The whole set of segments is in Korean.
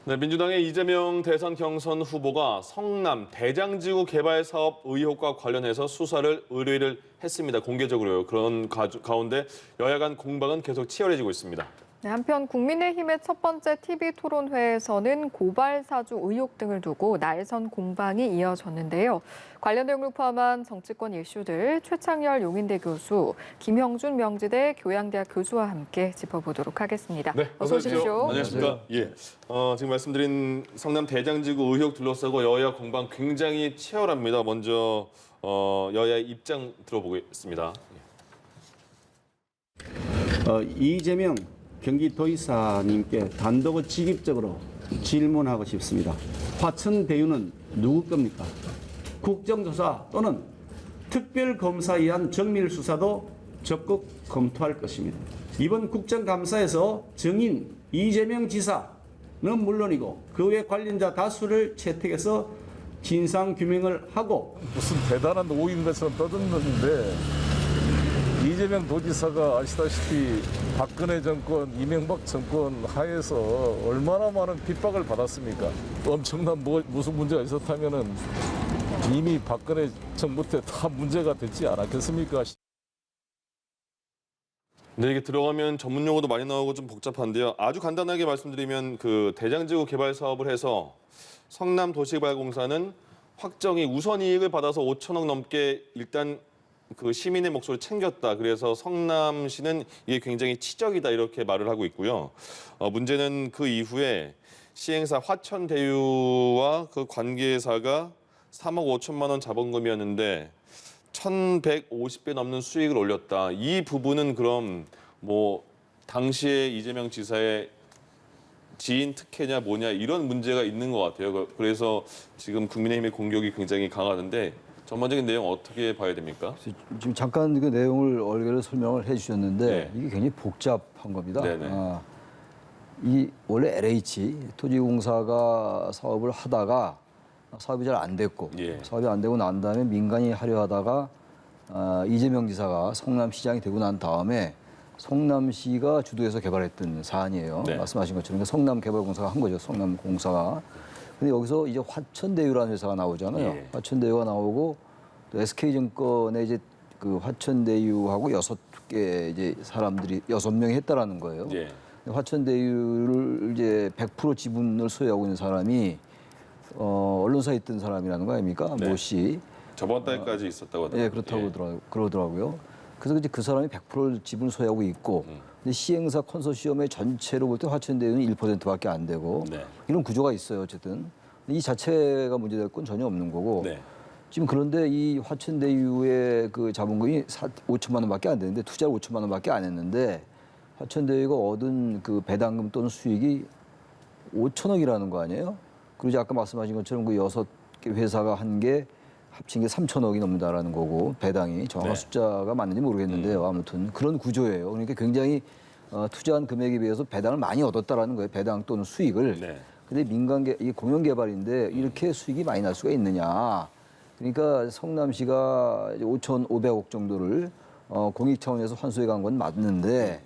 네, 민주당의 이재명 대선 경선 후보가 성남 대장지구 개발 사업 의혹과 관련해서 수사를 의뢰를 했습니다. 공개적으로요. 그런 가운데 여야 간 공방은 계속 치열해지고 있습니다. 네, 한편 국민의힘의 첫 번째 TV토론회에서는 고발 사주 의혹 등을 두고 날선 공방이 이어졌는데요. 관련 내용을 포함한 정치권 이슈들 최창열 용인대 교수, 김형준 명지대 교양대학 교수와 함께 짚어보도록 하겠습니다. 네, 어서 오십시오. 안녕하십니까. 예, 지금 말씀드린 성남 대장지구 의혹 둘러싸고 여야 공방 굉장히 치열합니다. 먼저 여야의 입장 들어보겠습니다. 이재명 경기도지사님께 단독 직입적으로 질문하고 싶습니다. 화천 대유는 누구 겁니까? 국정조사 또는 특별검사에 의한 정밀 수사도 적극 검토할 것입니다. 이번 국정감사에서 증인 이재명 지사는 물론이고 그 외 관련자 다수를 채택해서 진상규명을 하고 무슨 대단한 오인 것처럼 떠드는데 이재명 도지사가 아시다시피 박근혜 정권, 이명박 정권 하에서 얼마나 많은 핍박을 받았습니까? 엄청난 무슨 문제가 있었다면은 이미 박근혜 정부 때 다 문제가 됐지 않았겠습니까? 네, 이게 들어가면 전문 용어도 많이 나오고 좀 복잡한데요. 아주 간단하게 말씀드리면 그 대장지구 개발 사업을 해서 성남도시개발공사는 확정이 우선 이익을 받아서 5천억 넘게 일단 그 시민의 목소리를 챙겼다. 그래서 성남시는 이게 굉장히 치적이다 이렇게 말을 하고 있고요. 문제는 그 이후에 시행사 화천대유와 그 관계사가 3억 5천만 원 자본금이었는데 1,150배 넘는 수익을 올렸다. 이 부분은 그럼 뭐 당시에 이재명 지사의 지인 특혜냐 뭐냐 이런 문제가 있는 것 같아요. 그래서 지금 국민의힘의 공격이 굉장히 강하는데 전반적인 내용 어떻게 봐야 됩니까? 지금 잠깐 그 내용을 얼개를 설명을 해주셨는데 네. 이게 굉장히 복잡한 겁니다. 네네. 이 원래 LH 토지공사가 사업을 하다가 사업이 잘 안 됐고 예. 사업이 안 되고 난 다음에 민간이 하려 하다가 이재명 지사가 성남시장이 되고 난 다음에 성남시가 주도해서 개발했던 사안이에요. 네. 말씀하신 것처럼 그러니까 성남개발공사가 한 거죠. 성남공사가. 근데 여기서 이제 화천대유라는 회사가 나오잖아요. 예. 화천대유가 나오고 또 SK증권의 이제 그 화천대유하고 6개 이제 사람들이 6명이 했다라는 거예요. 예. 화천대유를 이제 100% 지분을 소유하고 있는 사람이 언론사에 있던 사람이라는 거 아닙니까? 네. 모 씨. 저번 달까지 있었다고 하더라고요. 예, 그렇다고 그러더라고요. 그래서 이제 그 사람이 100% 지분을 소유하고 있고, 근데 시행사 컨소시엄의 전체로 볼 때 화천대유는 1%밖에 안 되고 네. 이런 구조가 있어요, 어쨌든. 이 자체가 문제될 건 전혀 없는 거고. 네. 지금 그런데 이 화천대유의 그 자본금이 5천만 원밖에 안 되는데 투자를 5천만 원밖에 안 했는데 화천대유가 얻은 그 배당금 또는 수익이 5천억이라는 거 아니에요? 그리고 이제 아까 말씀하신 것처럼 그 6개 회사가 한 게 합친 게 3천억이 넘는다라는 거고 배당이 정확한 네. 숫자가 맞는지 모르겠는데요. 아무튼 그런 구조예요. 그러니까 굉장히 투자한 금액에 비해서 배당을 많이 얻었다라는 거예요. 배당 또는 수익을. 네. 근데 이게 공영개발인데 이렇게 수익이 많이 날 수가 있느냐. 그러니까 성남시가 5,500억 정도를 공익 차원에서 환수해 간 건 맞는데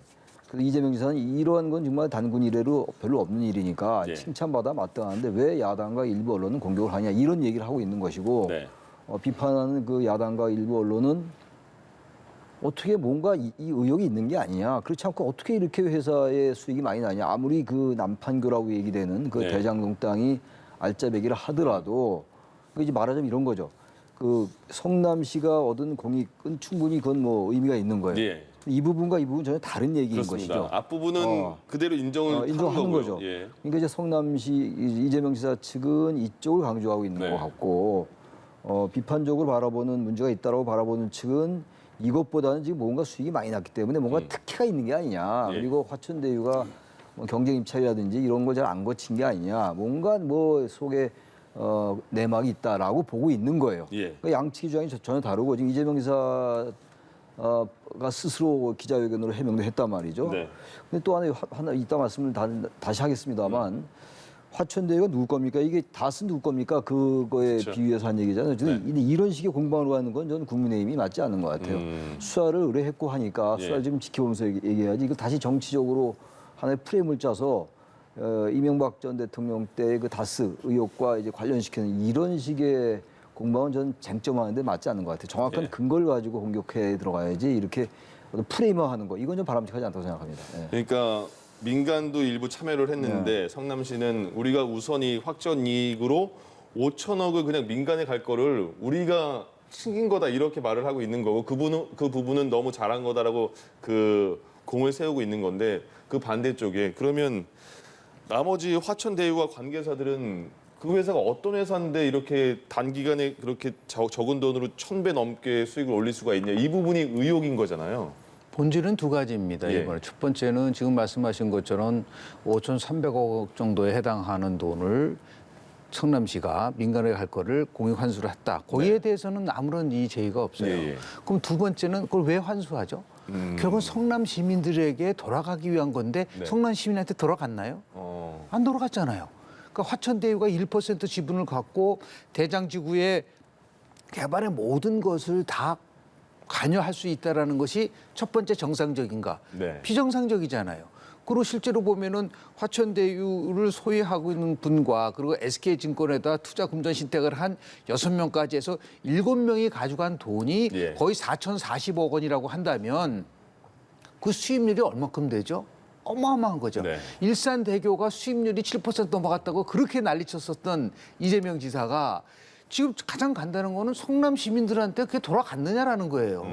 이재명 지사는 이러한 건 정말 단군 이래로 별로 없는 일이니까 네. 칭찬받아 마땅한데 왜 야당과 일부 언론은 공격을 하냐 이런 얘기를 하고 있는 것이고 네. 비판하는 그 야당과 일부 언론은 어떻게 뭔가 이 의혹이 있는 게 아니냐. 그렇지 않고 어떻게 이렇게 회사의 수익이 많이 나냐. 아무리 그 남판교라고 얘기되는 그 네. 대장동 땅이 알짜배기를 하더라도 이제 말하자면 이런 거죠. 그 성남시가 얻은 공익은 충분히 그건 뭐 의미가 있는 거예요. 예. 이 부분과 이 부분은 전혀 다른 얘기인 그렇습니다. 것이죠. 앞부분은 그대로 인정을 인정하는 하는 거죠. 예. 그러니까 이제 성남시 이재명 지사 측은 이쪽을 강조하고 있는 네. 것 같고 비판적으로 바라보는 문제가 있다라고 바라보는 측은 이것보다는 지금 뭔가 수익이 많이 났기 때문에 뭔가 특혜가 있는 게 아니냐. 예. 그리고 화천대유가 뭐 경쟁 입찰이라든지 이런 걸 잘 안 거친 게 아니냐. 뭔가 뭐 속에 내막이 있다라고 보고 있는 거예요. 예. 그러니까 양측의 주장이 전혀 다르고 지금 이재명 지사가 스스로 기자회견으로 해명도 했단 말이죠. 네. 근데 또 하나 이따 말씀을 다시 하겠습니다만 화천대유가 누구 겁니까? 이게 다스 누구 겁니까? 그거에 그렇죠. 비유해서 한 얘기잖아요. 근데 이런 식의 공방으로 하는 건 저는 국민의힘이 맞지 않는 것 같아요. 수사를 의뢰했고 하니까 수사를 예. 좀 지켜보면서 얘기해야지. 이거 다시 정치적으로 하나의 프레임을 짜서 이명박 전 대통령 때의 그 다스 의혹과 이제 관련시키는 이런 식의 공방은 전 쟁점하는데 맞지 않는 것 같아요. 정확한 예. 근거를 가지고 공격해 들어가야지 이렇게 어떤 프레임화하는 거 이건 좀 바람직하지 않다고 생각합니다. 예. 그러니까 민간도 일부 참여를 했는데 성남시는 우리가 우선이 확전 이익으로 5천억을 그냥 민간에 갈 거를 우리가 챙긴 거다 이렇게 말을 하고 있는 거고 그 부분은 너무 잘한 거다라고 그 공을 세우고 있는 건데 그 반대쪽에 그러면 나머지 화천대유와 관계사들은 그 회사가 어떤 회사인데 이렇게 단기간에 그렇게 적은 돈으로 1,000배 넘게 수익을 올릴 수가 있냐 이 부분이 의혹인 거잖아요. 본질은 두 가지입니다. 예. 이번에 첫 번째는 지금 말씀하신 것처럼 5,300억 정도에 해당하는 돈을 성남시가 민간에 갈 거를 공익 환수를 했다. 거기에 대해서는 아무런 이의 제의가 없어요. 예, 예. 그럼 두 번째는 그걸 왜 환수하죠? 결국은 성남 시민들에게 돌아가기 위한 건데 네. 성남 시민한테 돌아갔나요? 안 돌아갔잖아요. 그러니까 화천대유가 1% 지분을 갖고 대장지구의 개발의 모든 것을 다 관여할 수 있다라는 것이 첫 번째 정상적인가? 네. 비정상적이잖아요. 그리고 실제로 보면은 화천대유를 소유하고 있는 분과 그리고 SK증권에다 투자 금전 신탁을 한 6명까지 해서 7명이 가져간 돈이 예. 거의 4,040억 원이라고 한다면 그 수입률이 얼마큼 되죠? 어마어마한 거죠. 네. 일산대교가 수입률이 7% 넘어갔다고 그렇게 난리쳤었던 이재명 지사가 지금 가장 간단한 거는 성남 시민들한테 그게 돌아갔느냐라는 거예요.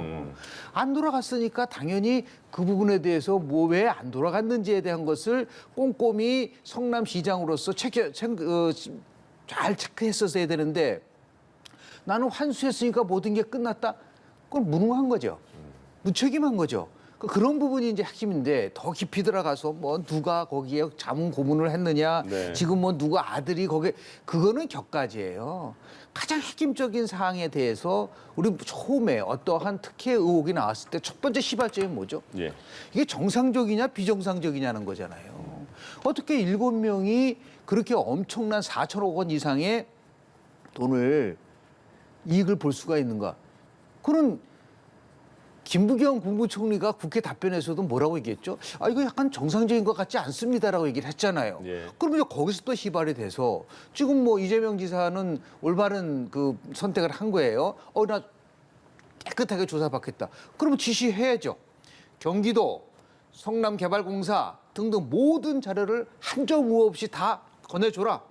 안 돌아갔으니까 당연히 그 부분에 대해서 뭐 왜 안 돌아갔는지에 대한 것을 꼼꼼히 성남시장으로서 잘 체크했었어야 되는데 나는 환수했으니까 모든 게 끝났다. 그건 무능한 거죠. 무책임한 거죠. 그런 부분이 이제 핵심인데 더 깊이 들어가서 뭐 누가 거기에 자문 고문을 했느냐, 네. 지금 뭐 누가 아들이 거기에 그거는 격가지예요. 가장 핵심적인 사항에 대해서 우리 처음에 어떠한 특혜 의혹이 나왔을 때 첫 번째 시발점이 뭐죠? 예. 이게 정상적이냐 비정상적이냐는 거잖아요. 어떻게 7명이 그렇게 엄청난 4천억 원 이상의 돈을 이익을 볼 수가 있는가? 그런 김부겸 국무총리가 국회 답변에서도 뭐라고 얘기했죠? 아, 이거 약간 정상적인 것 같지 않습니다라고 얘기를 했잖아요. 예. 그러면 거기서 또 시발이 돼서 지금 뭐 이재명 지사는 올바른 그 선택을 한 거예요. 나 깨끗하게 조사받겠다. 그러면 지시해야죠. 경기도, 성남개발공사 등등 모든 자료를 한 점 우호 없이 다 건네줘라.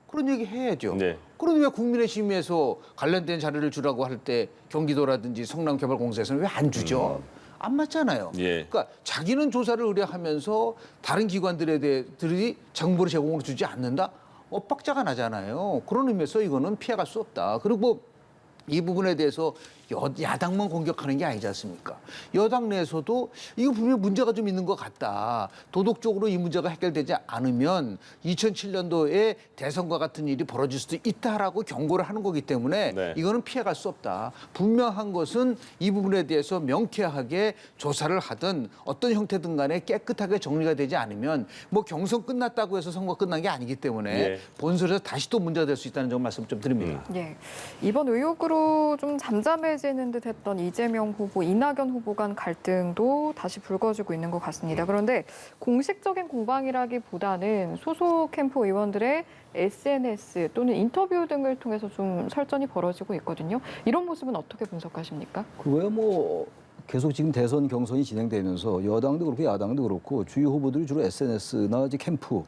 그런 얘기 해야죠. 네. 그런데 왜 국민의힘에서 관련된 자료를 주라고 할 때 경기도라든지 성남개발공사에서는 왜 안 주죠? 안 맞잖아요. 예. 그러니까 자기는 조사를 의뢰하면서 다른 기관들이 정보를 제공을 주지 않는다? 엇박자가 나잖아요. 그런 의미에서 이거는 피해갈 수 없다. 그리고 이 부분에 대해서 야당만 공격하는 게 아니지 않습니까? 여당 내에서도 이거 분명히 문제가 좀 있는 것 같다. 도덕적으로 이 문제가 해결되지 않으면 2007년도에 대선과 같은 일이 벌어질 수도 있다라고 경고를 하는 거기 때문에 네. 이거는 피해갈 수 없다. 분명한 것은 이 부분에 대해서 명쾌하게 조사를 하든 어떤 형태든 간에 깨끗하게 정리가 되지 않으면 뭐 경선 끝났다고 해서 선거 끝난 게 아니기 때문에 예. 본선에서 다시 또 문제가 될 수 있다는 점 말씀 좀 드립니다. 예. 이번 의혹으로 좀 잠잠해지는 듯했던 이재명 후보, 이낙연 후보 간 갈등도 다시 불거지고 있는 것 같습니다. 그런데 공식적인 공방이라기보다는 소속 캠프 의원들의 SNS 또는 인터뷰 등을 통해서 좀 설전이 벌어지고 있거든요. 이런 모습은 어떻게 분석하십니까? 그거야 뭐 계속 지금 대선 경선이 진행되면서 여당도 그렇고 야당도 그렇고 주요 후보들이 주로 SNS나 이제 캠프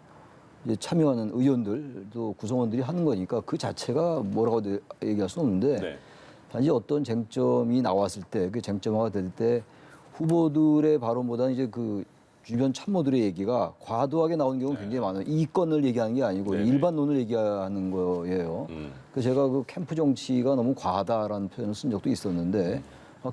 이제 참여하는 의원들도 구성원들이 하는 거니까 그 자체가 뭐라고 얘기할 수는 없는데 네. 단지 어떤 쟁점이 나왔을 때 그 쟁점화가 될 때 후보들의 발언보다는 이제 그 주변 참모들의 얘기가 과도하게 나오는 경우가 굉장히 많아요. 이건을 얘기하는 게 아니고 네네. 일반론을 얘기하는 거예요. 그래서 제가 그 캠프 정치가 너무 과하다라는 표현을 쓴 적도 있었는데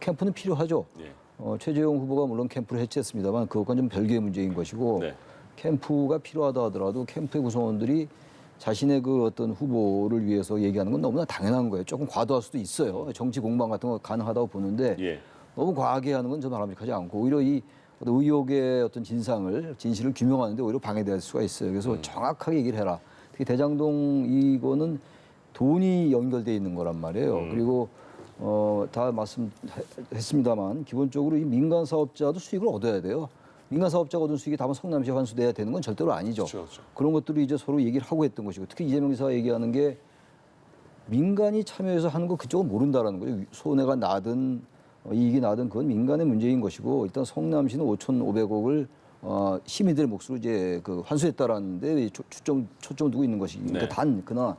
캠프는 필요하죠. 예. 최재형 후보가 물론 캠프를 해체했습니다만 그것과는 좀 별개의 문제인 것이고 네. 캠프가 필요하다 하더라도 캠프의 구성원들이 자신의 그 어떤 후보를 위해서 얘기하는 건 너무나 당연한 거예요. 조금 과도할 수도 있어요. 정치 공방 같은 거 가능하다고 보는데 예. 너무 과하게 하는 건 저는 바람직하지 않고 오히려 이 어떤 의혹의 어떤 진실을 규명하는데 오히려 방해될 수가 있어요. 그래서 정확하게 얘기를 해라. 특히 대장동 이거는 돈이 연결돼 있는 거란 말이에요. 그리고 다 말씀했습니다만 기본적으로 이 민간 사업자도 수익을 얻어야 돼요. 민간 사업자가 얻은 수익이 다만 성남시에 환수돼야 되는 건 절대로 아니죠. 그렇죠. 그런 것들을 이제 서로 얘기를 하고 했던 것이고 특히 이재명 지사가 얘기하는 게 민간이 참여해서 하는 거 그쪽은 모른다라는 거죠. 손해가 나든 이익이 나든 그건 민간의 문제인 것이고 일단 성남시는 5,500억을 시민들의 몫으로 이제 그 환수했다라는 데 초점을 두고 있는 것이니까 네. 그러나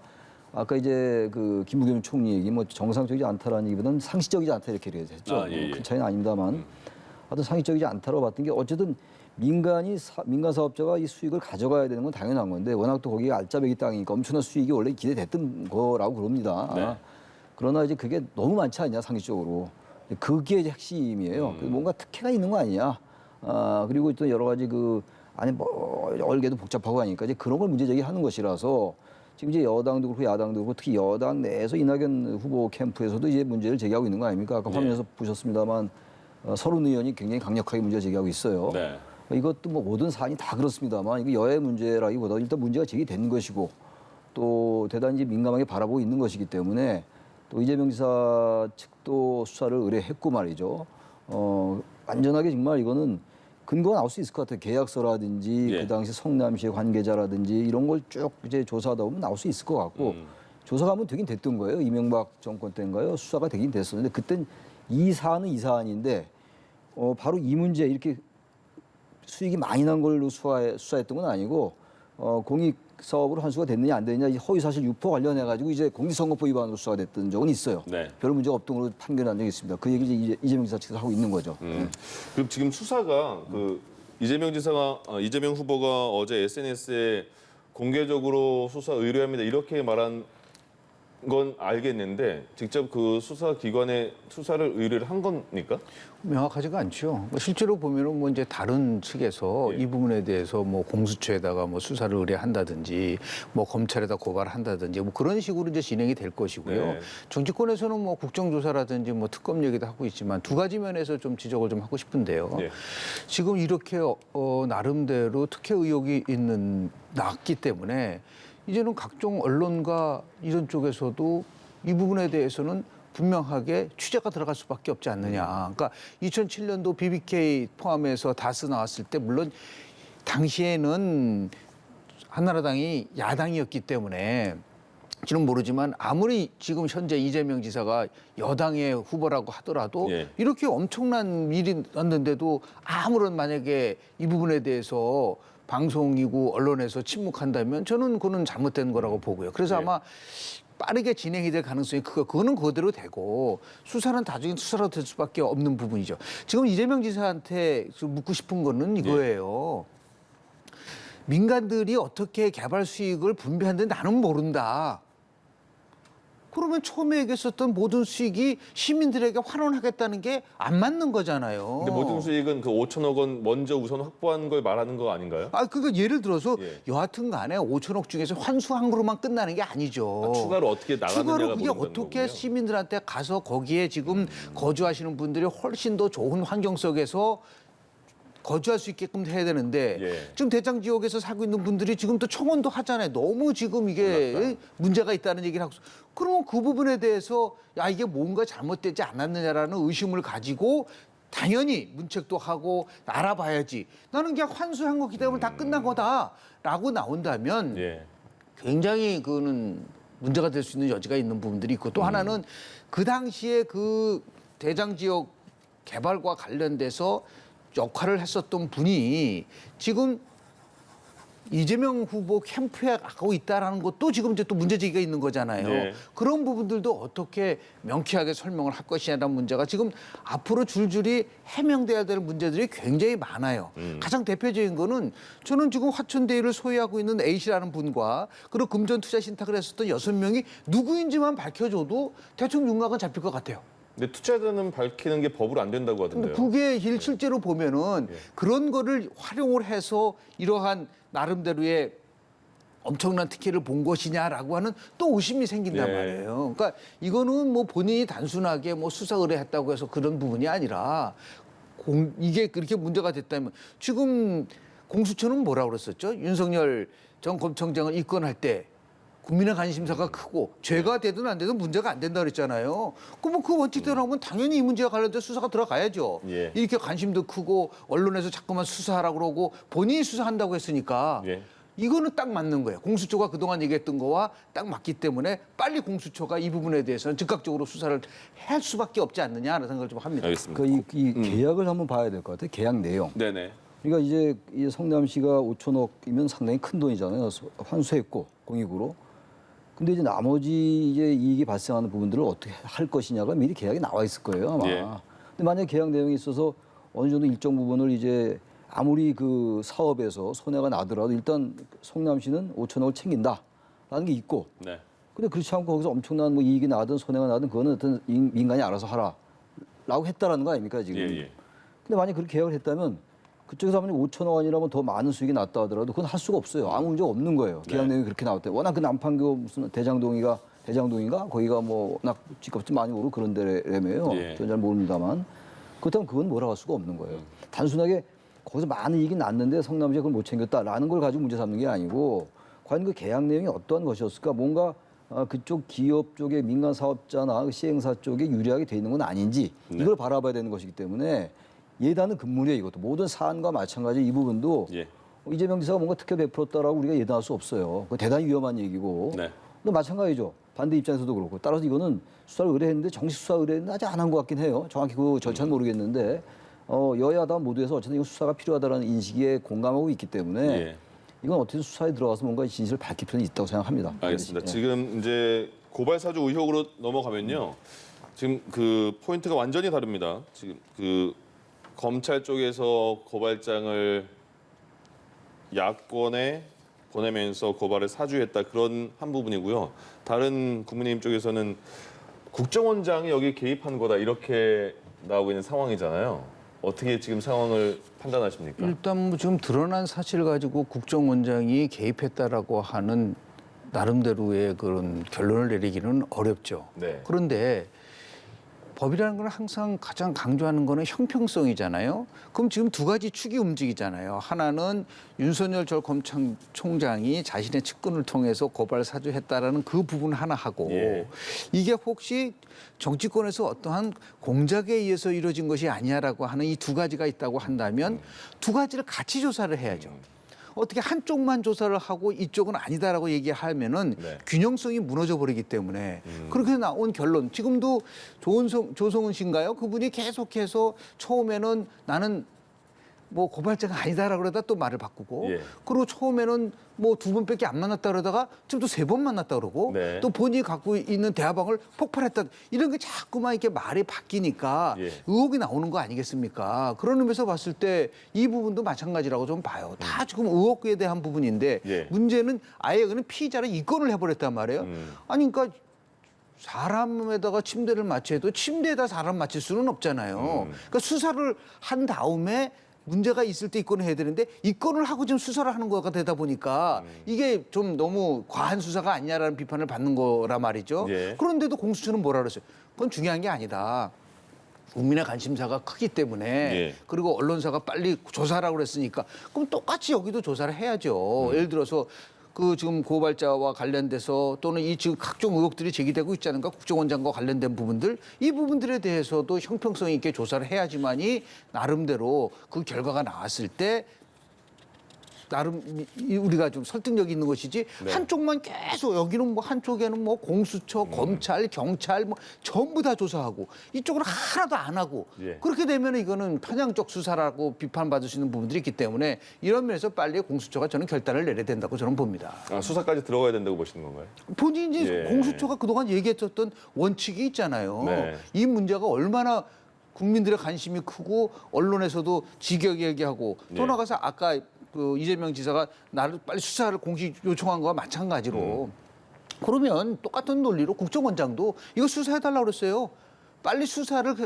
아까 이제 그 김부겸 총리 얘기 뭐 정상적이지 않다라는 얘기보다는 상식적이지 않다 이렇게 얘기했죠. 아, 예, 예. 큰 차이는 아닙니다만 하여튼 상식적이지 않다고 봤던 게 어쨌든 민간 사업자가 이 수익을 가져가야 되는 건 당연한 건데 워낙 또 거기가 알짜배기 땅이니까 엄청난 수익이 원래 기대됐던 거라고 그럽니다. 네. 그러나 이제 그게 너무 많지 않냐 상식적으로. 그게 이제 핵심이에요. 뭔가 특혜가 있는 거 아니냐. 그리고 또 여러 가지 그 안에 뭐 얼개도 복잡하고 하니까 이제 그런 걸 문제 제기하는 것이라서 지금 이제 여당도 그렇고 야당도 그렇고 특히 여당 내에서 이낙연 후보 캠프에서도 이제 문제를 제기하고 있는 거 아닙니까? 아까 화면에서 보셨습니다만 서른 의원이 굉장히 강력하게 문제 제기하고 있어요. 네. 이것도 뭐 모든 사안이 다 그렇습니다만 이거 여야 문제라기보다 일단 문제가 제기된 것이고 또 대단히 민감하게 바라보고 있는 것이기 때문에 또 이재명 지사 측도 수사를 의뢰했고 말이죠. 완전하게 정말 이거는 근거가 나올 수 있을 것 같아요. 계약서라든지 예. 그 당시 성남시의 관계자라든지 이런 걸 쭉 이제 조사하다 보면 나올 수 있을 것 같고 조사가 한번 되긴 됐던 거예요. 이명박 정권 때인가요? 수사가 되긴 됐었는데 그땐 이 사안은 이 사안인데 바로 이 문제 이렇게 수익이 많이 난 걸로 수사했던 건 아니고 공익 사업으로 환수가 됐느냐 안 됐느냐 허위사실 유포 관련해 가지고 이제 공직선거법 위반으로 수사가 됐던 적은 있어요. 네. 별 문제가 없던 걸로 판결한 적이 있습니다. 그 얘기 이제 이재명 지사 측에서 하고 있는 거죠. 그럼 지금 수사가 그 이재명 지사가 이재명 후보가 어제 SNS에 공개적으로 수사 의뢰합니다 이렇게 말한 건 알겠는데 직접 그 수사 기관에 수사를 의뢰를 한 겁니까? 명확하지가 않죠. 뭐 실제로 보면은 뭐 이제 다른 측에서 예. 이 부분에 대해서 뭐 공수처에다가 뭐 수사를 의뢰한다든지 뭐 검찰에다 고발한다든지 뭐 그런 식으로 이제 진행이 될 것이고요. 네. 정치권에서는 뭐 국정조사라든지 뭐 특검 얘기도 하고 있지만 두 가지 면에서 좀 지적을 좀 하고 싶은데요. 예. 지금 이렇게 나름대로 특혜 의혹이 났기 때문에 이제는 각종 언론과 이런 쪽에서도 이 부분에 대해서는 분명하게 취재가 들어갈 수밖에 없지 않느냐. 그러니까 2007년도 BBK 포함해서 다스 나왔을 때 물론 당시에는 한나라당이 야당이었기 때문에 지금 모르지만 아무리 지금 현재 이재명 지사가 여당의 후보라고 하더라도 예. 이렇게 엄청난 일이 났는데도 아무런 만약에 이 부분에 대해서 방송이고 언론에서 침묵한다면 저는 그거는 잘못된 거라고 보고요. 그래서 예. 아마 빠르게 진행이 될 가능성이 그거는 그대로 되고 수사는 나중에 수사로 될 수밖에 없는 부분이죠. 지금 이재명 지사한테 묻고 싶은 거는 이거예요. 민간들이 어떻게 개발 수익을 분배하는데 나는 모른다. 그러면 처음에 얘기했었던 모든 수익이 시민들에게 환원하겠다는 게 안 맞는 거잖아요. 근데 모든 수익은 그 5천억 원 먼저 우선 확보한 걸 말하는 거 아닌가요? 그러니까 예를 들어서 예. 여하튼 간에 5천억 중에서 환수한 거로만 끝나는 게 아니죠. 추가로 어떻게 나가느냐가 추가로 그게 모른다는 어떻게 거군요. 시민들한테 가서 거기에 지금 거주하시는 분들이 훨씬 더 좋은 환경 속에서 거주할 수 있게끔 해야 되는데 예. 지금 대장 지역에서 살고 있는 분들이 지금 또 청원도 하잖아요. 너무 지금 이게 문제가 있다는 얘기를 하고 그러면 그 부분에 대해서 야 이게 뭔가 잘못되지 않았느냐라는 의심을 가지고 당연히 문책도 하고 알아봐야지. 나는 그냥 환수한 거기 때문에 다 끝난 거다라고 나온다면 예. 굉장히 그거는 문제가 될 수 있는 여지가 있는 부분들이 있고 또 하나는 그 당시에 그 대장 지역 개발과 관련돼서 역할을 했었던 분이 지금 이재명 후보 캠프에 가고 있다라는 것도 지금 이제 또 문제 제기가 있는 거잖아요. 네. 그런 부분들도 어떻게 명쾌하게 설명을 할 것이냐라는 문제가 지금 앞으로 줄줄이 해명돼야 될 문제들이 굉장히 많아요. 가장 대표적인 거는 저는 지금 화천대유를 소유하고 있는 A씨라는 분과 그리고 금전 투자 신탁을 했었던 6명이 누구인지만 밝혀줘도 대충 윤곽은 잡힐 것 같아요. 근데 투자자는 밝히는 게 법으로 안 된다고 하던데요. 그게 실제로 보면은 그런 거를 활용을 해서 이러한 나름대로의 엄청난 특혜를 본 것이냐라고 하는 또 의심이 생긴단 예. 말이에요. 그러니까 이거는 뭐 본인이 단순하게 뭐 수사 의뢰했다고 해서 그런 부분이 아니라 이게 그렇게 문제가 됐다면 지금 공수처는 뭐라고 그랬었죠? 윤석열 전 검찰총장을 입건할 때 국민의 관심사가 크고 죄가 되든 안 되든 문제가 안 된다 그랬잖아요. 그러면 그 원칙대로 하면 당연히 이 문제와 관련된 수사가 들어가야죠. 예. 이렇게 관심도 크고 언론에서 자꾸만 수사하라고 그러고 본인이 수사한다고 했으니까 예. 이거는 딱 맞는 거예요. 공수처가 그동안 얘기했던 거와 딱 맞기 때문에 빨리 공수처가 이 부분에 대해서는 즉각적으로 수사를 할 수밖에 없지 않느냐라는 생각을 좀 합니다. 알겠습니다. 이 계약을 한번 봐야 될 것 같아요. 계약 내용. 네네. 그러니까 이제 이 성남시가 5천억이면 상당히 큰 돈이잖아요. 환수했고 공익으로. 근데 이제 나머지 이제 이익이 발생하는 부분들을 어떻게 할 것이냐가 미리 계약에 나와 있을 거예요, 아마. 예. 근데 만약 계약 내용이 있어서 어느 정도 일정 부분을 이제 아무리 그 사업에서 손해가 나더라도 일단 성남시는 5천억을 챙긴다라는 게 있고. 네. 근데 그렇지 않고 거기서 엄청난 뭐 이익이 나든 손해가 나든 그거는 어떤 민간이 알아서 하라라고 했다라는 거 아닙니까 지금? 예. 근데 만약 그렇게 계약을 했다면 그쪽에서 만약 5천억 원이라면 더 많은 수익이 났다 하더라도 그건 할 수가 없어요. 아무 문제 없는 거예요. 계약 네. 내용이 그렇게 나왔대. 워낙 그 남판교 무슨 대장동인가 거기가 뭐 워낙 집값이 많이 오르고 그런 데라며요. 예. 저는 잘 모릅니다만 그렇다면 그건 뭐라고 할 수가 없는 거예요. 단순하게 거기서 많은 이익이 났는데 성남시가 그걸 못 챙겼다라는 걸 가지고 문제 삼는 게 아니고 과연 그 계약 내용이 어떠한 것이었을까? 뭔가 그쪽 기업 쪽의 민간 사업자나 시행사 쪽에 유리하게 돼 있는 건 아닌지 이걸 바라봐야 되는 것이기 때문에 예단은 금물이에요. 이것도 모든 사안과 마찬가지 이 부분도 예. 이재명 지사가 뭔가 특혜 베풀었다라고 우리가 예단할 수 없어요. 그거 대단히 위험한 얘기고. 네. 또 마찬가지죠. 반대 입장에서도 그렇고. 따라서 이거는 수사를 의뢰했는데 정식 수사 의뢰는 아직 안 한 것 같긴 해요. 정확히 그 절차는 모르겠는데 여야당 모두에서 어쨌든 이거 수사가 필요하다는 인식에 공감하고 있기 때문에 예. 이건 어떻게 수사에 들어가서 뭔가 진실을 밝힐 필요는 있다고 생각합니다. 알겠습니다. 예. 지금 이제 고발 사주 의혹으로 넘어가면요. 지금 그 포인트가 완전히 다릅니다. 지금 그 검찰 쪽에서 고발장을 야권에 보내면서 고발을 사주했다 그런 한 부분이고요. 다른 국민의힘 쪽에서는 국정원장이 여기 개입한 거다 이렇게 나오고 있는 상황이잖아요. 어떻게 지금 상황을 판단하십니까? 일단 뭐 지금 드러난 사실을 가지고 국정원장이 개입했다라고 하는 나름대로의 그런 결론을 내리기는 어렵죠. 네. 그런데 법이라는 건 항상 가장 강조하는 거는 형평성이잖아요. 그럼 지금 두 가지 축이 움직이잖아요. 하나는 윤석열 전 검찰총장이 자신의 측근을 통해서 고발 사주했다라는 그 부분 하나 하고 예. 이게 혹시 정치권에서 어떠한 공작에 의해서 이루어진 것이 아니냐라고 하는 이 두 가지가 있다고 한다면 두 가지를 같이 조사를 해야죠. 어떻게 한쪽만 조사를 하고 이쪽은 아니다라고 얘기하면은 네. 균형성이 무너져 버리기 때문에 그렇게 나온 결론. 지금도 조성은 씨인가요? 그분이 계속해서 처음에는 나는 뭐 고발자가 아니다라고 그러다 또 말을 바꾸고 예. 그리고 처음에는 뭐 2번밖에 안 만났다 그러다가 지금 또 3번 만났다 그러고 네. 또 본인이 갖고 있는 대화방을 폭발했다 이런 게 자꾸만 이렇게 말이 바뀌니까 예. 의혹이 나오는 거 아니겠습니까? 그런 의미에서 봤을 때 이 부분도 마찬가지라고 좀 봐요. 다 지금 의혹에 대한 부분인데 예. 문제는 아예 그냥 피의자를 입건을 해버렸단 말이에요. 아니 그러니까 사람에다가 침대를 맞춰도 침대에다 사람 맞출 수는 없잖아요. 그러니까 수사를 한 다음에 문제가 있을 때 입건을 해야 되는데 입건을 하고 지금 수사를 하는 거가 되다 보니까 이게 좀 너무 과한 수사가 아니냐라는 비판을 받는 거라 말이죠. 예. 그런데도 공수처는 뭐라 그랬어요? 그건 중요한 게 아니다. 국민의 관심사가 크기 때문에 예. 그리고 언론사가 빨리 조사하라고 그랬으니까 그럼 똑같이 여기도 조사를 해야죠. 예를 들어서 그 지금 고발자와 관련돼서 또는 이 지금 각종 의혹들이 제기되고 있지 않은가 국정원장과 관련된 부분들 이 부분들에 대해서도 형평성 있게 조사를 해야지만이 나름대로 그 결과가 나왔을 때 나름 우리가 좀 설득력 있는 것이지 네. 한쪽만 계속 여기는 뭐 한쪽에는 뭐 공수처, 검찰, 경찰 뭐 전부 다 조사하고 이쪽은 하나도 안 하고 예. 그렇게 되면 이거는 편향적 수사라고 비판받을 수 있는 부분들이 있기 때문에 이런 면에서 빨리 공수처가 저는 결단을 내려야 된다고 저는 봅니다. 수사까지 들어가야 된다고 보시는 건가요? 본인이 이제 예. 공수처가 그동안 얘기했었던 원칙이 있잖아요. 네. 이 문제가 얼마나 국민들의 관심이 크고 언론에서도 직역 얘기하고 또 예. 나가서 아까 그 이재명 지사가 나를 빨리 수사를 공식 요청한 거와 마찬가지로 그러면 똑같은 논리로 국정원장도 이거 수사해달라고 그랬어요. 빨리 수사를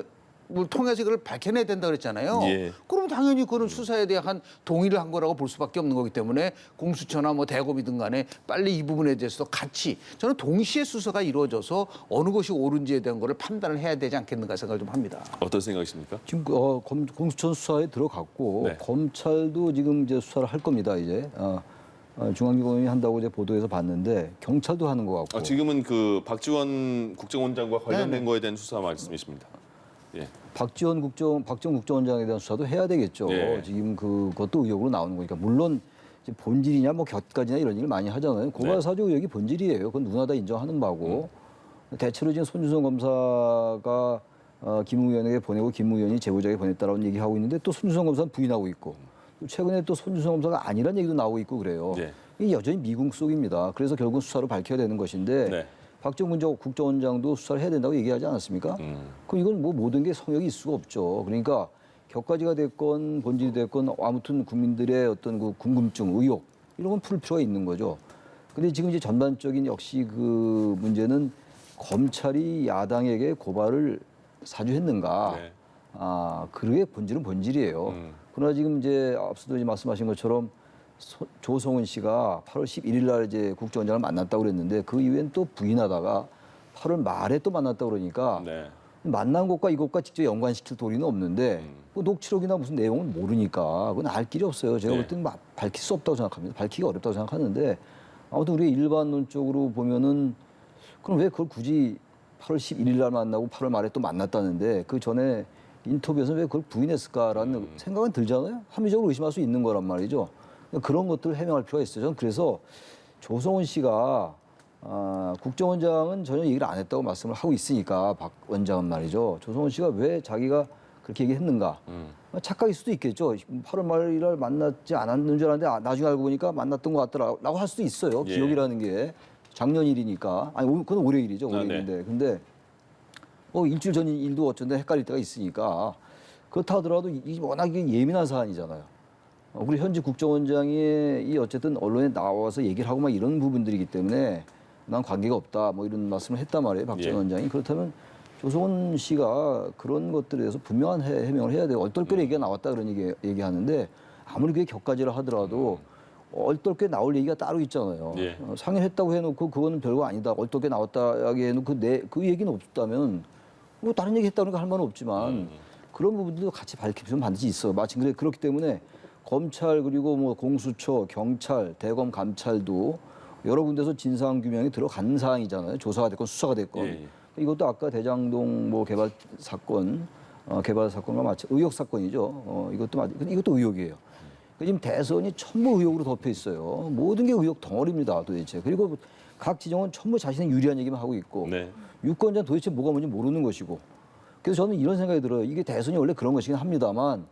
통해서 이걸 밝혀내야 된다 그랬잖아요. 예. 그럼 당연히 그런 수사에 대한 동의를 한 거라고 볼 수밖에 없는 거기 때문에 공수처나 뭐 대검이든 간에 빨리 이 부분에 대해서 같이 저는 동시에 수사가 이루어져서 어느 것이 옳은지에 대한 거를 판단을 해야 되지 않겠는가 생각을 좀 합니다. 어떤 생각이십니까? 지금 공수처 수사에 들어갔고 네. 검찰도 지금 이제 수사를 할 겁니다. 이제 중앙지검이 한다고 이제 보도에서 봤는데 경찰도 하는 것 같고. 지금은 그 박지원 국정원장과 관련된 네네. 거에 대한 수사 말씀이십니다. 예. 박지원 국정원장에 대한 수사도 해야 되겠죠. 예. 지금 그것도 의혹으로 나오는 거니까 물론 이제 본질이냐 뭐 곁가지냐 이런 얘기를 많이 하잖아요. 고발 사주 의혹이 본질이에요. 그건 누구나 다 인정하는 바고. 대체로 지금 손준성 검사가 김웅 의원에게 보내고 김웅 의원이 제보자에게 보냈다라는 얘기하고 있는데 또 손준성 검사는 부인하고 있고 또 최근에 또 손준성 검사가 아니란 얘기도 나오고 있고 그래요. 네. 이게 여전히 미궁 속입니다. 그래서 결국은 수사로 밝혀야 되는 것인데 네. 박정훈 국정원장도 수사를 해야 된다고 얘기하지 않았습니까? 그럼 이건 뭐 모든 게 성역이 있을 수가 없죠. 그러니까 격가지가 됐건 본질이 됐건 아무튼 국민들의 어떤 그 궁금증, 의혹 이런 건 풀 필요가 있는 거죠. 근데 지금 이제 전반적인 역시 그 문제는 검찰이 야당에게 고발을 사주했는가? 네. 그게 본질은 본질이에요. 그러나 지금 이제 앞서도 이제 말씀하신 것처럼 조성은 씨가 8월 11일 날 이제 국정원장을 만났다고 그랬는데 그 이후엔 또 부인하다가 8월 말에 또 만났다고 그러니까 네. 만난 곳과 이곳과 직접 연관시킬 도리는 없는데 뭐 녹취록이나 무슨 내용을 모르니까 그건 알 길이 없어요. 제가 네. 볼 때는 밝힐 수 없다고 생각합니다. 밝히기가 어렵다고 생각하는데 아무튼 우리가 일반론적으로 보면은 그럼 왜 그걸 굳이 8월 11일 날 만나고 8월 말에 또 만났다는데 그 전에 인터뷰에서는 왜 그걸 부인했을까라는 생각은 들잖아요. 합리적으로 의심할 수 있는 거란 말이죠. 그런 것들을 해명할 필요가 있어요. 저는 그래서 조성은 씨가 국정원장은 전혀 얘기를 안 했다고 말씀을 하고 있으니까 박 원장은 말이죠. 조성은 씨가 왜 자기가 그렇게 얘기했는가? 착각일 수도 있겠죠. 8월 말일 만났지 않았는 줄 알았는데 나중에 알고 보니까 만났던 것 같더라고 할 수도 있어요. 예. 기억이라는 게 작년 일이니까. 아니 그건 올해 일이죠. 올해 네. 일인데. 근데 일주일 전 일도 어쩐데 헷갈릴 때가 있으니까 그렇다 하더라도 이 워낙 예민한 사안이잖아요. 우리 현직 국정원장이 이 어쨌든 언론에 나와서 얘기를 하고 막 이런 부분들이기 때문에 난 관계가 없다 뭐 이런 말씀을 했단 말이에요. 박지원 예. 원장이. 그렇다면 조성은 씨가 그런 것들에 대해서 분명한 해명을 해야 돼요. 얼떨결에 얘기가 나왔다 그런 얘기하는데 아무리 그게 격가지라 하더라도 얼떨결에 나올 얘기가 따로 있잖아요. 예. 상의했다고 해놓고 그거는 별거 아니다. 얼떨결에 나왔다 해놓고 그 얘기는 없다면 뭐 다른 얘기 했다는 거 할 말은 없지만 그런 부분들도 같이 밝힐 필요는 반드시 있어요. 마침 그렇기 때문에 검찰 그리고 뭐 공수처, 경찰, 대검, 감찰도 여러 군데서 진상 규명이 들어간 사항이잖아요. 조사가 됐건 수사가 됐건. 예. 이것도 아까 대장동 뭐 개발 사건과 마치 의혹 사건이죠. 이것도 의혹이에요. 지금 대선이 전부 의혹으로 덮여 있어요. 모든 게 의혹 덩어리입니다, 도대체. 그리고 각 지정은 전부 자신의 유리한 얘기만 하고 있고 네. 유권자는 도대체 뭐가 뭔지 모르는 것이고. 그래서 저는 이런 생각이 들어요. 이게 대선이 원래 그런 것이긴 합니다만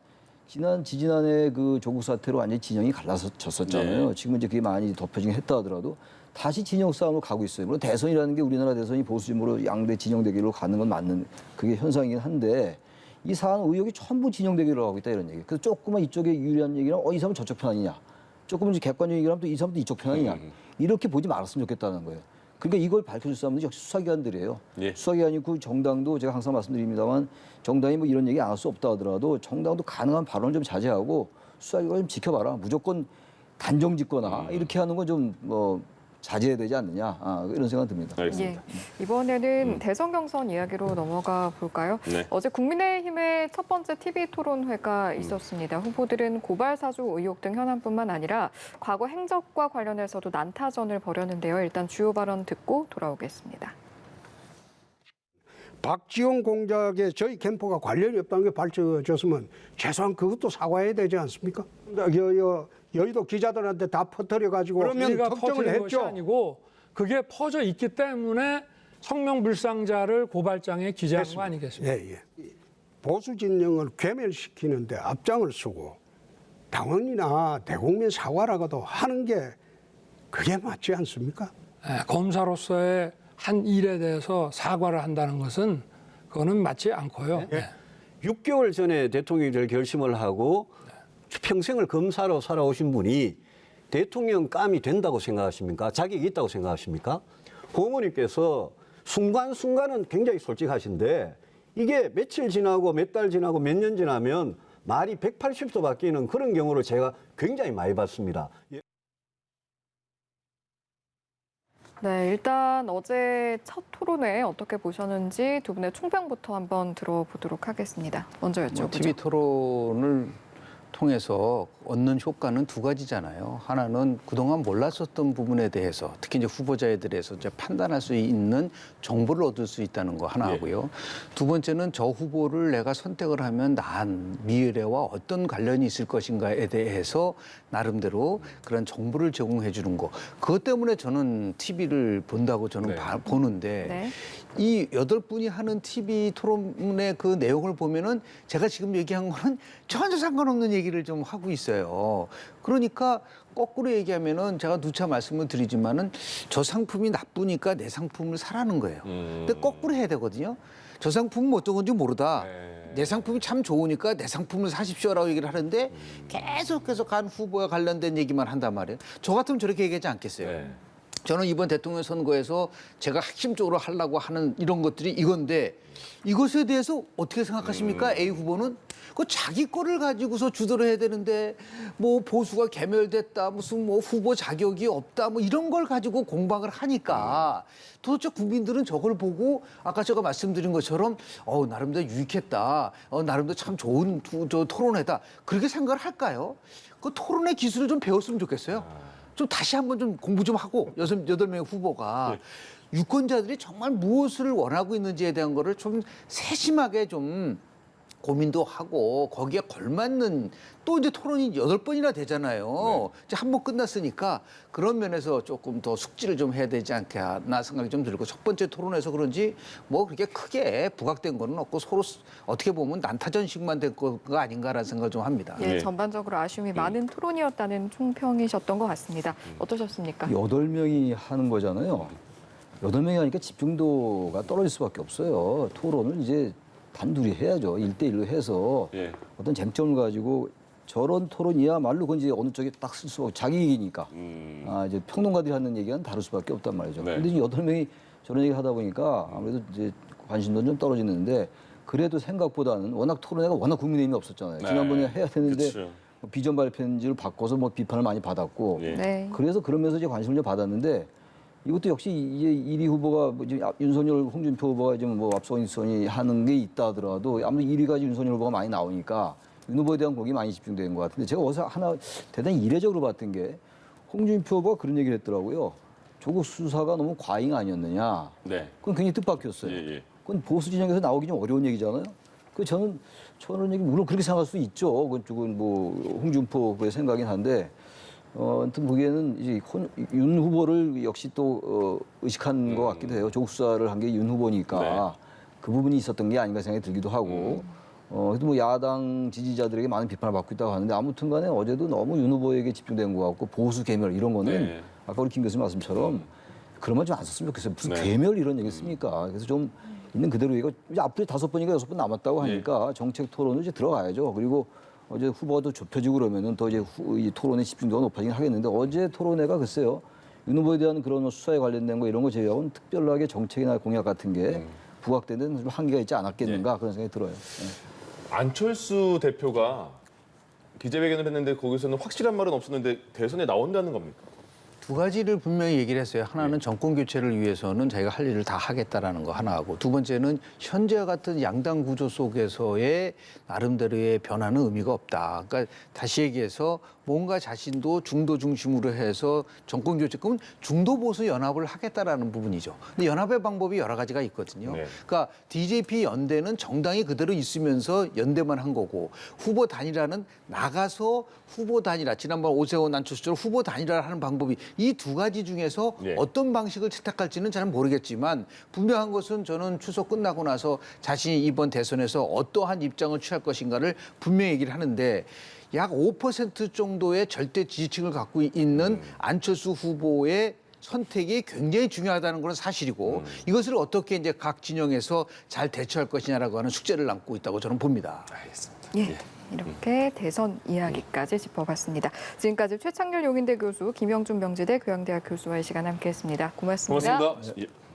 지지난해 그 조국 사태로 완전히 진영이 갈라졌었잖아요. 네. 지금은 이제 그게 많이 덮여지긴 했다 하더라도 다시 진영 싸움으로 가고 있어요. 물론 대선이라는 게 우리나라 대선이 보수 진보로 양대 진영 대결로 가는 건 맞는 그게 현상이긴 한데 이 사안 의혹이 전부 진영 대결로 가고 있다 이런 얘기. 그래서 조금만 이쪽에 유리한 얘기랑 이 사람은 저쪽 편 아니냐. 조금은 이제 객관적인 얘기를 하면 또 이 사람도 이쪽 편 아니냐. 이렇게 보지 말았으면 좋겠다는 거예요. 그러니까 이걸 밝혀줄 사람들이 역시 수사기관들이에요. 예. 수사기관이 그 정당도 제가 항상 말씀드립니다만 정당이 뭐 이런 얘기 안 할 수 없다 하더라도 정당도 가능한 발언을 좀 자제하고 수사기관 좀 지켜봐라. 무조건 단정 짓거나 이렇게 하는 건 좀 자제해야 되지 않느냐. 이런 생각 듭니다. 알겠습니다. 예. 이번에는 대선 경선 이야기로 넘어가 볼까요? 네. 어제 국민의힘의 첫 번째 TV 토론회가 있었습니다. 후보들은 고발 사주 의혹 등 현안뿐만 아니라 과거 행적과 관련해서도 난타전을 벌였는데요. 일단 주요 발언 듣고 돌아오겠습니다. 박지원 공작에 저희 캠프가 관련이 없다는 게 밝혀졌으면 최소한 그것도 사과해야 되지 않습니까? 여의도 기자들한테 다 퍼뜨려가지고 그러면 우리가 특정을 퍼뜨린 것이 했죠. 아니고 그게 퍼져 있기 때문에 성명불상자를 고발장에 기재한 거 아니겠습니까? 예. 보수 진영을 괴멸시키는데 앞장을 서고 당원이나 대국민 사과라고도 하는 게 그게 맞지 않습니까? 검사로서의 한 일에 대해서 사과를 한다는 것은 그거는 맞지 않고요. 6개월 전에 대통령이 될 결심을 하고 평생을 검사로 살아오신 분이 대통령감이 된다고 생각하십니까? 자격이 있다고 생각하십니까? 홍 의원님께서 순간순간은 굉장히 솔직하신데 이게 며칠 지나고 몇 달 지나고 몇 년 지나면 말이 180도 바뀌는 그런 경우를 제가 굉장히 많이 봤습니다. 네, 일단 어제 첫 토론회 어떻게 보셨는지 두 분의 총평부터 한번 들어보도록 하겠습니다. 먼저 여쭤보죠. TV 토론을 통해서 얻는 효과는 두 가지잖아요. 하나는 그동안 몰랐었던 부분에 대해서 특히 이제 후보자에 대해서 이제 판단할 수 있는 정보를 얻을 수 있다는 거 하나 하고요. 두 번째는 저 후보를 내가 선택을 하면 난 미래와 어떤 관련이 있을 것인가에 대해서 나름대로 그런 정보를 제공해 주는 거. 그것 때문에 저는 TV를 본다고 저는 보는데 네. 이 8분이 하는 TV 토론의 그 내용을 보면은 제가 지금 얘기한 거는 전혀 상관없는 얘기를 좀 하고 있어요. 그러니까 거꾸로 얘기하면은 제가 누차 말씀을 드리지만은 저 상품이 나쁘니까 내 상품을 사라는 거예요. 근데 거꾸로 해야 되거든요. 저 상품은 어떤 건지 모르다. 내 상품이 참 좋으니까 내 상품을 사십시오라고 얘기를 하는데 계속해서 간 후보와 관련된 얘기만 한단 말이에요. 저 같으면 저렇게 얘기하지 않겠어요. 저는 이번 대통령 선거에서 제가 핵심적으로 하려고 하는 이런 것들이 이건데 이것에 대해서 어떻게 생각하십니까? A 후보는 그 자기 거를 가지고서 주도를 해야 되는데 뭐 보수가 개멸됐다, 무슨 뭐 후보 자격이 없다, 뭐 이런 걸 가지고 공방을 하니까 도대체 국민들은 저걸 보고 아까 제가 말씀드린 것처럼 나름대로 유익했다, 나름대로 참 좋은 토론회다 그렇게 생각을 할까요? 그 토론의 기술을 좀 배웠으면 좋겠어요. 좀 다시 한번 좀 공부 좀 하고 8명의 후보가 유권자들이 정말 무엇을 원하고 있는지에 대한 거를 좀 세심하게 좀 고민도 하고 거기에 걸맞는 또 이제 토론이 8번이나 되잖아요. 이제 한 번 끝났으니까 그런 면에서 조금 더 숙지를 좀 해야 되지 않겠나 생각이 좀 들고 첫 번째 토론에서 그런지 뭐 그렇게 크게 부각된 거는 없고 서로 어떻게 보면 난타전식만 된 거가 아닌가라는 생각을 좀 합니다. 예, 전반적으로 아쉬움이 많은 토론이었다는 총평이셨던 것 같습니다. 어떠셨습니까? 8명이 하는 거잖아요. 8명이 하니까 집중도가 떨어질 수밖에 없어요. 토론을 이제 단둘이 해야죠. 1대1로 해서 어떤 쟁점을 가지고 저런 토론이야말로 그건 이제 어느 쪽에 딱 쓸 수 없고 자기 얘기니까 이제 평론가들이 하는 얘기는 다를 수밖에 없단 말이죠. 근데 이제 8명이 저런 얘기를 하다 보니까 아무래도 이제 관심도 좀 떨어지는데 그래도 생각보다는 워낙 토론회가 워낙 국민의힘이 없었잖아요. 지난번에 해야 되는데 뭐 비전 발표지를 바꿔서 뭐 비판을 많이 받았고 그래서 그러면서 이제 관심을 좀 받았는데 이것도 역시 이제 1위 후보가 뭐 지금 윤석열, 홍준표 후보가 지금 뭐 앞선이 하는 게 있다 하더라도 아무래도 1위가 윤석열 후보가 많이 나오니까 윤 후보에 대한 공이 많이 집중된 것 같은데 제가 어디서 하나 대단히 이례적으로 봤던 게 홍준표 후보가 그런 얘기를 했더라고요. 조국 수사가 너무 과잉 아니었느냐. 그건 굉장히 뜻밖이었어요. 그건 보수 진영에서 나오기 좀 어려운 얘기잖아요. 그 저는 얘기 물론 그렇게 생각할 수 있죠. 그쪽은 뭐 홍준표 후보의 생각이긴 한데. 아무튼 보기에는 이제 윤 후보를 역시 또 의식한 것 같기도 해요. 조국 수사를 한 게 윤 후보니까 그 부분이 있었던 게 아닌가 생각이 들기도 하고. 그래도 뭐 야당 지지자들에게 많은 비판을 받고 있다고 하는데 아무튼간에 어제도 너무 윤 후보에게 집중된 것 같고 보수 괴멸 이런 거는 아까 우리 김 교수님 말씀처럼 그런 말 좀 안 썼으면 좋겠어요. 무슨 괴멸 이런 얘기 씁니까? 그래서 좀 있는 그대로 이거 이제 앞으로 5번인가 6번 남았다고 하니까 정책 토론을 이제 들어가야죠. 그리고 어제 후보가 더 좁혀지고 그러면은 더 이제 이 토론의 집중도가 높아지긴 하겠는데 어제 토론회가 글쎄요 윤 후보에 대한 그런 수사에 관련된 거 이런 거 제외하고는 특별하게 정책이나 공약 같은 게 부각되는 좀 한계가 있지 않았겠는가 그런 생각이 들어요. 안철수 대표가 기자회견을 했는데 거기서는 확실한 말은 없었는데 대선에 나온다는 겁니까? 두 가지를 분명히 얘기를 했어요. 하나는 정권 교체를 위해서는 자기가 할 일을 다 하겠다라는 거 하나하고 두 번째는 현재와 같은 양당 구조 속에서의 나름대로의 변화는 의미가 없다. 그러니까 다시 얘기해서 뭔가 자신도 중도 중심으로 해서 정권 교체, 그러면 중도 보수 연합을 하겠다라는 부분이죠. 근데 연합의 방법이 여러 가지가 있거든요. 그러니까 DJP 연대는 정당이 그대로 있으면서 연대만 한 거고 후보 단일화는 나가서 후보 단일화, 지난번 오세훈 안철수처럼 후보 단일화를 하는 방법이 이 두 가지 중에서 어떤 방식을 채택할지는 잘 모르겠지만 분명한 것은 저는 추석 끝나고 나서 자신이 이번 대선에서 어떠한 입장을 취할 것인가를 분명히 얘기를 하는데 약 5% 정도의 절대 지지층을 갖고 있는 안철수 후보의 선택이 굉장히 중요하다는 건 사실이고 이것을 어떻게 이제 각 진영에서 잘 대처할 것이냐라고 하는 숙제를 남고 있다고 저는 봅니다. 알겠습니다. 이렇게 대선 이야기까지 짚어봤습니다. 지금까지 최창렬 용인대 교수, 김영준 명지대 교양대학 교수와의 시간 함께했습니다. 고맙습니다. 고맙습니다.